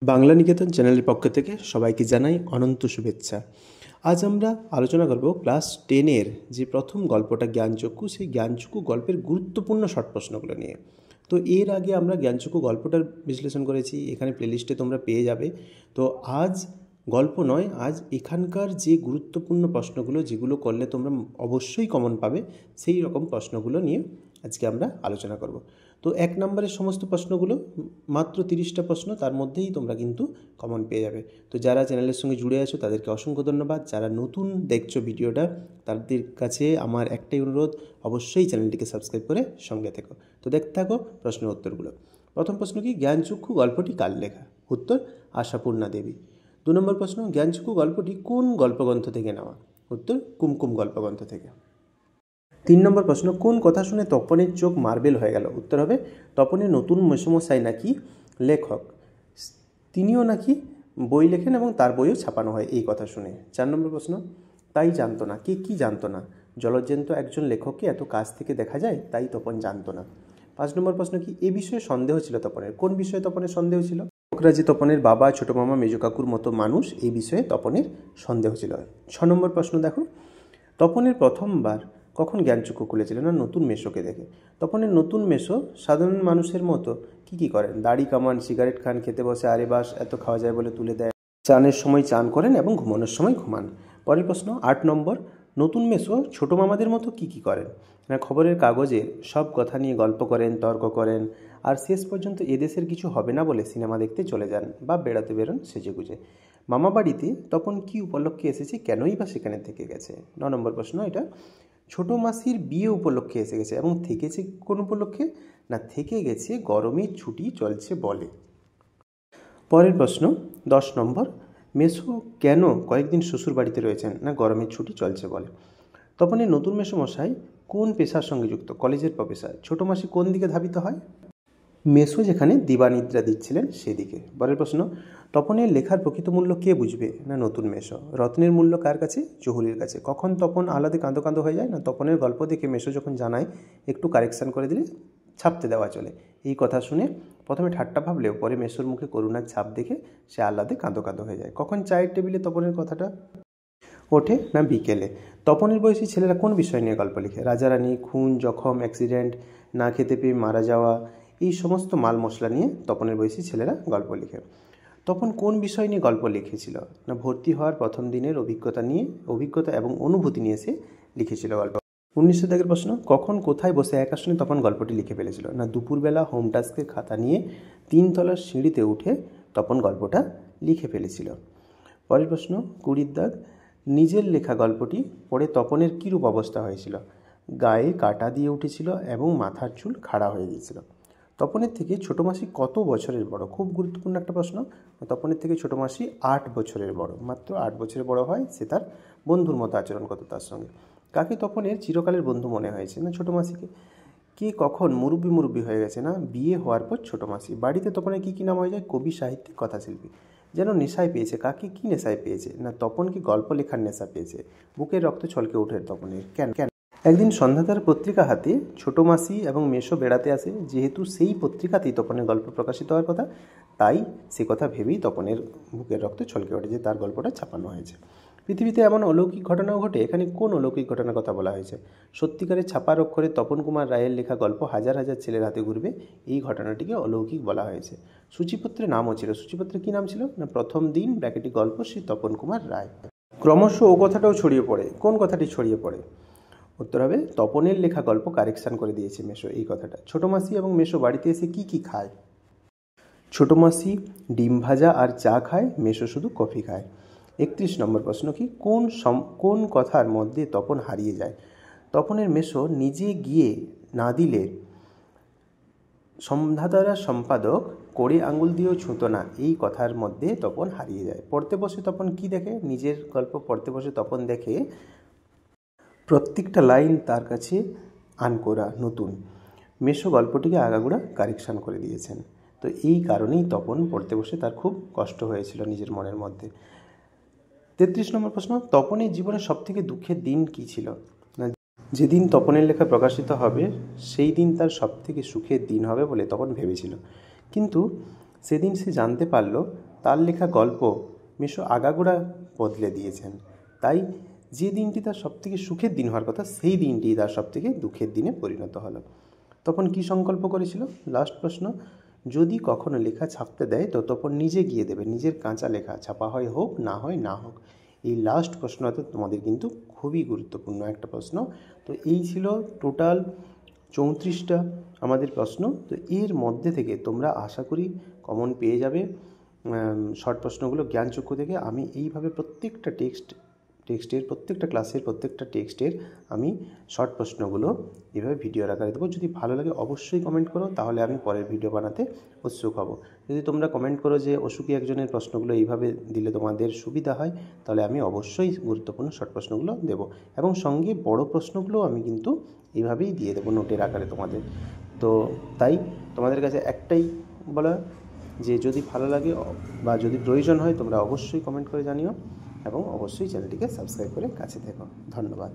বাংলা নিকেতন চ্যানেলের পক্ষ থেকে সবাইকে জানাই অনন্ত শুভেচ্ছা। আজ আমরা আলোচনা করব ক্লাস 10-এর যে প্রথম গল্পটা জ্ঞানচক্ষু, সেই জ্ঞানচক্ষু গল্পের গুরুত্বপূর্ণ শর্ট প্রশ্নগুলো নিয়ে। তো এর আগে আমরা জ্ঞানচক্ষু গল্পটার বিশ্লেষণ করেছি, এখানে প্লেলিস্টে তোমরা পেয়ে যাবে। তো আজ গল্প নয়, আজ এখানকার যে গুরুত্বপূর্ণ প্রশ্নগুলো যেগুলো করলে তোমরা অবশ্যই কমন পাবে, সেই রকম প্রশ্নগুলো নিয়ে আজকে আমরা আলোচনা করব। তো 1 নম্বরের সমস্ত প্রশ্নগুলো মাত্র 30টা প্রশ্ন, তার মধ্যেই তোমরা কিন্তু কমন পেয়ে যাবে। তো যারা চ্যানেলের সঙ্গে জুড়ে আছো তাদেরকে অসংখ্য ধন্যবাদ। যারা নতুন দেখছো ভিডিওটা, তাদের কাছে আমার একটাই অনুরোধ, অবশ্যই চ্যানেলটিকে সাবস্ক্রাইব করে সঙ্গে থেকো। তো দেখতে থাকো প্রশ্নের উত্তরগুলো। প্রথম প্রশ্ন কি, জ্ঞানচক্ষু গল্পটি কার লেখা? উত্তর, আশাপূর্ণা দেবী। 2 নম্বর প্রশ্ন, জ্ঞানচক্ষু গল্পটি কোন গল্পগ্রন্থ থেকে নেওয়া? উত্তর, কুমকুম গল্পগ্রন্থ থেকে। 3 নম্বর প্রশ্ন, কোন কথা শুনে তপনের চোখ মার্বেল হয়ে গেল? উত্তর হবে, তপনের নতুন মেসোমশাই নাকি লেখক, তিনিও নাকি বই লেখেন এবং তার বইও ছাপানো হয় এই কথা শুনে। 4 নম্বর প্রশ্ন, তাই জানতো না, কে কি জানতো না? জলজ্জেন্ত একজন লেখককে এত কাছ থেকে দেখা যায়, তাই তপন জানতো না। 5 নম্বর প্রশ্ন কি, এ বিষয়ে সন্দেহ ছিল তপনের? কোন বিষয়ে তপনের সন্দেহ ছিল? লেখকরা যে তপনের বাবা, ছোট মামা, মেজো কাকুর মতো মানুষ, এই বিষয়ে তপনের সন্দেহ ছিল। 6 নম্বর প্রশ্ন দেখো, তপনের প্রথমবার কখন জ্ঞানচক্ষু খুলেছিল? না, নতুন মেসোকে দেখে। তপনের নতুন মেসো সাধারণ মানুষের মতো কি করেন? দাড়ি কামান, সিগারেট খান, খেতে বসে আরে বাস এত খাওয়া যায় বলে তুলে দেয়, চানের সময় চান করেন এবং ঘুমানোর সময় ঘুমান। পরের প্রশ্ন 8 নম্বর, নতুন মেসো ছোট মামাদের মতো কি করেন? না, খবরের কাগজে সব কথা নিয়ে গল্প করেন, তর্ক করেন, আর শেষ পর্যন্ত এদেশের কিছু হবে না বলে সিনেমা দেখতে চলে যান বা বেড়াতে বেরোন সেজেগুজে। মামা বাড়িতে তখন কি উপলক্ষে এসেছে, কেনই বা সেখানে থেকে গেছে? 9 নম্বর প্রশ্ন এটা, ছোটো মাসির বিয়ে উপলক্ষে এসে গেছে এবং থেকেছে কোন উপলক্ষে? না, থেকে গেছে গরমের ছুটি চলছে বলে। পরের প্রশ্ন 10 নম্বর, মেসো কেন কয়েকদিন শ্বশুর বাড়িতে রয়েছেন? না, গরমের ছুটি চলছে বলে। তপনের নতুন মেসোমশাই কোন পেশার সঙ্গে যুক্ত? কলেজের প্রফেসর। ছোটো মাসি কোন দিকে ধাবিত হয়? মেসো যেখানে দিবানিদ্রা দিচ্ছিলেন সেদিকে। পরের প্রশ্ন, তপনের লেখার প্রকৃত মূল্য কে বুঝবে? না, নতুন মেসো। রত্নের মূল্য কার কাছে? জহুরির কাছে। কখন তপন আহ্লাদে কাঁদো কাঁদো হয়ে যায়? না, তপনের গল্প দেখে মেসো যখন জানায় একটু কারেকশান করে দিলে ছাপতে দেওয়া চলে, এই কথা শুনে প্রথমে ঠাট্টা ভাবলেও পরে মেসোর মুখে করুণার ছাপ দেখে সে আহ্লাদে কাঁদো কাঁদো হয়ে যায়। কখন চায়ের টেবিলে তপনের কথাটা ওঠে? না, বিকেলে। তপনের বয়সী ছেলেরা কোন বিষয় নিয়ে গল্প লিখে? রাজারানী, খুন, জখম, অ্যাক্সিডেন্ট, না খেতে পেয়ে মারা যাওয়া, এই সমস্ত মাল মশলা নিয়ে তপনের বয়সী ছেলেরা গল্প লিখে। তপন কোন বিষয় নিয়ে গল্প লিখেছিল? না, ভর্তি হওয়ার প্রথম দিনের অভিজ্ঞতা এবং অনুভূতি নিয়ে সে লিখেছিল গল্প। 19 দাগের প্রশ্ন, কখন কোথায় বসে একা শুনে তপন গল্পটি লিখে ফেলেছিল? না, দুপুরবেলা হোম টাস্কের খাতা নিয়ে 3 তলার সিঁড়িতে উঠে তপন গল্পটা লিখে ফেলেছিল। পরের প্রশ্ন 20 দাগ, নিজের লেখা গল্পটি পড়ে তপনের কীরূপ অবস্থা হয়েছিল? গায়ে কাটা দিয়ে উঠেছিল এবং মাথার চুল খাড়া হয়ে গিয়েছিল। তপনের থেকে ছোটো মাসি কত বছরের বড়? খুব গুরুত্বপূর্ণ একটা প্রশ্ন। তপনের থেকে ছোটো মাসি 8 বছরের বড়, মাত্র 8 বছরের বড় হয়। সে তার বন্ধুর মতো আচরণ করত তার সঙ্গে। কাকে তপনের চিরকালের বন্ধু মনে হয়েছে? না, ছোটো মাসিকে। কে কখন মুরব্বি হয়ে গেছে? না, বিয়ে হওয়ার পর ছোটো মাসি। বাড়িতে তপনের কী নাম হয়ে যায়? কবি, সাহিত্যিক, কথাশিল্পী। যেন নেশায় পেয়েছে। কাকে কি নেশায় পেয়েছে? না, তপন কি গল্প লেখার নেশা পেয়েছে। বুকের রক্ত ছলকে ওঠে তপনের। কেন? একদিন সন্ধ্যাতার পত্রিকা হাতে ছোটো মাসি এবং মেসো বেড়াতে আসে। যেহেতু সেই পত্রিকাতেই তপনের গল্প প্রকাশিত হওয়ার কথা, তাই সে কথা ভেবেই তপনের বুকের রক্ত ছলকে ওঠে যে তার গল্পটা ছাপানো হয়েছে। পৃথিবীতে এমন অলৌকিক ঘটনাও ঘটে, এখানে কোন অলৌকিক ঘটনার কথা বলা হয়েছে? সত্যিকারের ছাপার অক্ষরে তপন কুমার রায়ের লেখা গল্প হাজার হাজার ছেলের হাতে ঘুরবে, এই ঘটনাটিকে অলৌকিক বলা হয়েছে। সূচিপত্রে নামও ছিল। সূচিপত্রে কী নাম ছিল? না, প্রথম দিন ব্র্যাকেটে গল্প, শ্রী তপন কুমার রায়। ক্রমশ ও কথাটাও ছড়িয়ে পড়ে। কোন কথাটি ছড়িয়ে পড়ে? উত্তর হবে, তপনের লেখা গল্প কারেকশান করে দিয়েছে মেসো, এই কথাটা। ছোটো মাসি এবং মেসো বাড়িতে এসে কি খায়? ছোটো মাসি ডিম ভাজা আর চা খায়, মেসো শুধু কফি খায়। 31 নম্বর প্রশ্ন কি, কোন কথার মধ্যে তপন হারিয়ে যায়? তপনের মেসো নিজে গিয়ে না দিলে সন্ধ্যাতারা সম্পাদক করে আঙুল দিয়েও ছুঁতো না, এই কথার মধ্যে তপন হারিয়ে যায়। পড়তে বসে তপন কি দেখে? নিজের গল্প পড়তে বসে তপন দেখে প্রত্যেকটা লাইন তার কাছে আনকোরা, নতুন। মেসো গল্পটিকে আগাগোড়া কারেকশান করে দিয়েছেন। তো এই কারণেই তপন পড়তে বসে তার খুব কষ্ট হয়েছিল নিজের মনের মধ্যে। 33 নম্বর প্রশ্ন, তপনের জীবনের সবথেকে দুঃখের দিন কী ছিল? না, যেদিন তপনের লেখা প্রকাশিত হবে সেই দিন তার সবথেকে সুখের দিন হবে বলে তপন ভেবেছিল, কিন্তু সেদিন সে জানতে পারল তার লেখা গল্প মেশো আগাগোড়া বদলে দিয়েছেন। তাই যে দিনটি তার সবথেকে সুখের দিন হওয়ার কথা, সেই দিনটি তার সবথেকে দুঃখের দিনে পরিণত হলো। তখন কি সংকল্প করেছিল? লাস্ট প্রশ্ন, যদি কখনো লেখা ছাপতে দেয় তো তখন নিজে গিয়ে দেবে, নিজের কাঁচা লেখা ছাপা হয় হোক না হয় না হোক। এই লাস্ট প্রশ্নটা তোমাদের কিন্তু খুবই গুরুত্বপূর্ণ একটা প্রশ্ন। তো এই ছিল টোটাল 34টা আমাদের প্রশ্ন। তো এর মধ্যে থেকে তোমরা আশা করি কমন পেয়ে যাবে শর্ট প্রশ্নগুলো জ্ঞানচক্ষু থেকে। আমি এইভাবে প্রত্যেকটা টেক্সটের প্রত্যেকটা ক্লাসের প্রত্যেকটা টেক্সটের আমি শর্ট প্রশ্নগুলো এভাবে ভিডিওর আকারে দেবো। যদি ভালো লাগে অবশ্যই কমেন্ট করো, তাহলে আমি পরের ভিডিও বানাতে উৎসুক হব। যদি তোমরা কমেন্ট করো যে অসুখী একজনের প্রশ্নগুলো এইভাবে দিলে তোমাদের সুবিধা হয়, তাহলে আমি অবশ্যই গুরুত্বপূর্ণ শর্ট প্রশ্নগুলো দেবো, এবং সঙ্গে বড় প্রশ্নগুলো আমি কিন্তু এইভাবেই দিয়ে দেবো নোটের আকারে তোমাদের। তো তাই তোমাদের কাছে একটাই বলা, যে যদি ভালো লাগে বা যদি প্রয়োজন হয় তোমরা অবশ্যই কমেন্ট করে জানিও, এবং অবশ্যই চ্যানেলটিকে সাবস্ক্রাইব করে কাছে থেকো। ধন্যবাদ।